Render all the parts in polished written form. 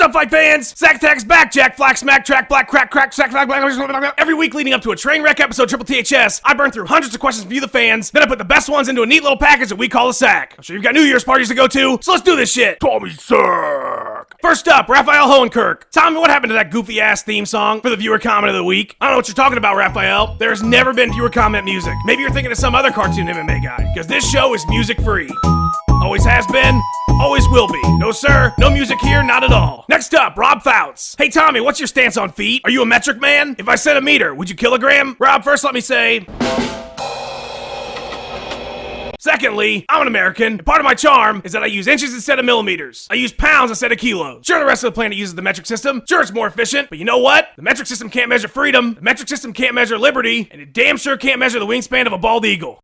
up, fight fans? Zack Attack's back, Jack, Flack, Smack, Track, Black, Crack, Crack, Sack, Flag, Black. Every week leading up to a train wreck episode Triple THS, I burn through hundreds of questions from you, the fans, then I put the best ones into a neat little package that we call a sack. I'm sure you've got New Year's parties to go to, so let's do this shit. Tommy Sack. First up, Raphael Hohenkirk. Tommy, what happened to that goofy-ass theme song for the viewer comment of the week? I don't know what you're talking about, Raphael. There's never been viewer comment music. Maybe you're thinking of some other cartoon MMA guy, because this show is music-free. Always has been, always will be. No sir, no music here, not at all. Next up, Rob Fouts. Hey Tommy, what's your stance on feet? Are you a metric man? If I said a meter, would you kilogram? Rob, first let me say... Secondly, I'm an American, and part of my charm is that I use inches instead of millimeters. I use pounds instead of kilos. Sure, the rest of the planet uses the metric system. Sure, it's more efficient, but you know what? The metric system can't measure freedom, the metric system can't measure liberty, and it damn sure can't measure the wingspan of a bald eagle.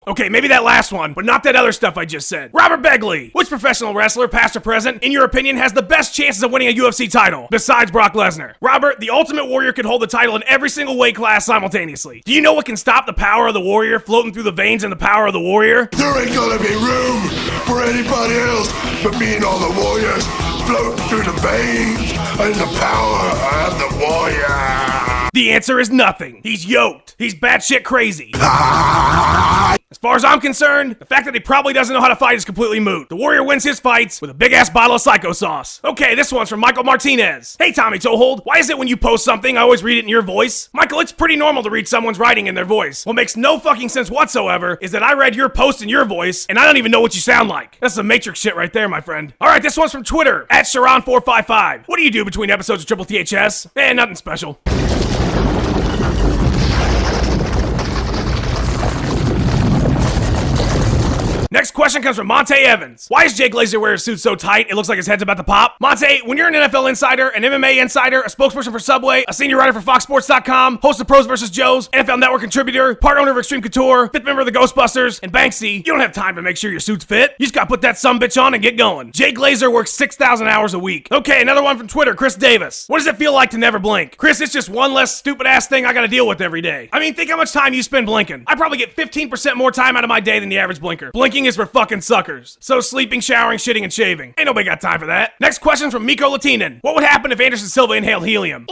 Okay, maybe that last one, but not that other stuff I just said. Robert Begley. Which professional wrestler, past or present, in your opinion, has the best chances of winning a UFC title, besides Brock Lesnar? Robert, the Ultimate Warrior could hold the title in every single weight class simultaneously. Do you know what can stop the power of the Warrior floating through the veins and the power of the Warrior? There ain't gonna be room for anybody else but me and all the Warriors float through the veins and the power of the Warrior. The answer is nothing. He's yoked. He's batshit crazy. As far as I'm concerned, the fact that he probably doesn't know how to fight is completely moot. The Warrior wins his fights with a big-ass bottle of Psycho Sauce. Okay, this one's from Michael Martinez. Hey, Tommy Toehold, why is it when you post something, I always read it in your voice? Michael, it's pretty normal to read someone's writing in their voice. What makes no fucking sense whatsoever is that I read your post in your voice, and I don't even know what you sound like. That's some Matrix shit right there, my friend. Alright, this one's from Twitter, @Sharon455. What do you do between episodes of Triple THS? Nothing special. Next question comes from Monte Evans. Why does Jay Glazer wear his suit so tight it looks like his head's about to pop? Monte, when you're an NFL insider, an MMA insider, a spokesperson for Subway, a senior writer for FoxSports.com, host of Pros vs. Joes, NFL Network contributor, part owner of Extreme Couture, fifth member of the Ghostbusters, and Banksy, you don't have time to make sure your suit's fit. You just gotta put that sumbitch on and get going. Jay Glazer works 6,000 hours a week. Okay, another one from Twitter, Chris Davis. What does it feel like to never blink? Chris, it's just one less stupid-ass thing I gotta deal with every day. I mean, think how much time you spend blinking. I probably get 15% more time out of my day than the average blinker. Blinking is for fucking suckers. So sleeping, showering, shitting, and shaving. Ain't nobody got time for that. Next question from Miko Latinen. What would happen if Anderson Silva inhaled helium?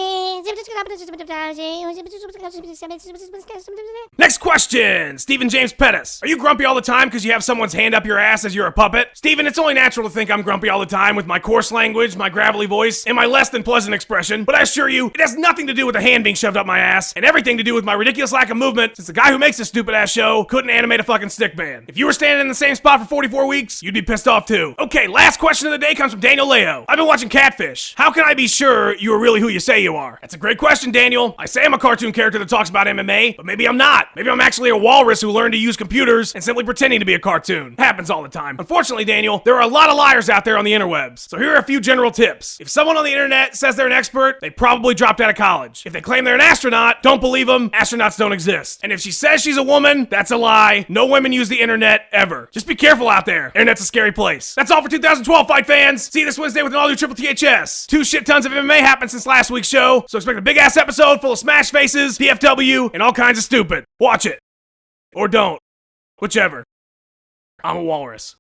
Next question, Stephen James Pettis. Are you grumpy all the time because you have someone's hand up your ass as you're a puppet? Stephen, it's only natural to think I'm grumpy all the time with my coarse language, my gravelly voice, and my less than pleasant expression, but I assure you, it has nothing to do with the hand being shoved up my ass, and everything to do with my ridiculous lack of movement, since the guy who makes this stupid ass show couldn't animate a fucking stick man. If you were standing in the same spot for 44 weeks, you'd be pissed off too. Okay, last question of the day comes from Daniel Leo. I've been watching Catfish. How can I be sure you are really who you say you are? That's a great question, Daniel. I say I'm a cartoon character that talks about MMA, but maybe I'm not. Maybe I'm actually a walrus who learned to use computers and simply pretending to be a cartoon. Happens all the time. Unfortunately, Daniel, there are a lot of liars out there on the interwebs. So here are a few general tips. If someone on the internet says they're an expert, they probably dropped out of college. If they claim they're an astronaut, don't believe them. Astronauts don't exist. And if she says she's a woman, that's a lie. No women use the internet ever. Just be careful out there. Internet's a scary place. That's all for 2012, fight fans. See you this Wednesday with an all-new Triple THS. 2 shit tons of MMA happened since last week's show, so expect a big-ass episode full of smash faces, PFW, and all kinds of stupid. Watch it. Or don't. Whichever. I'm a walrus.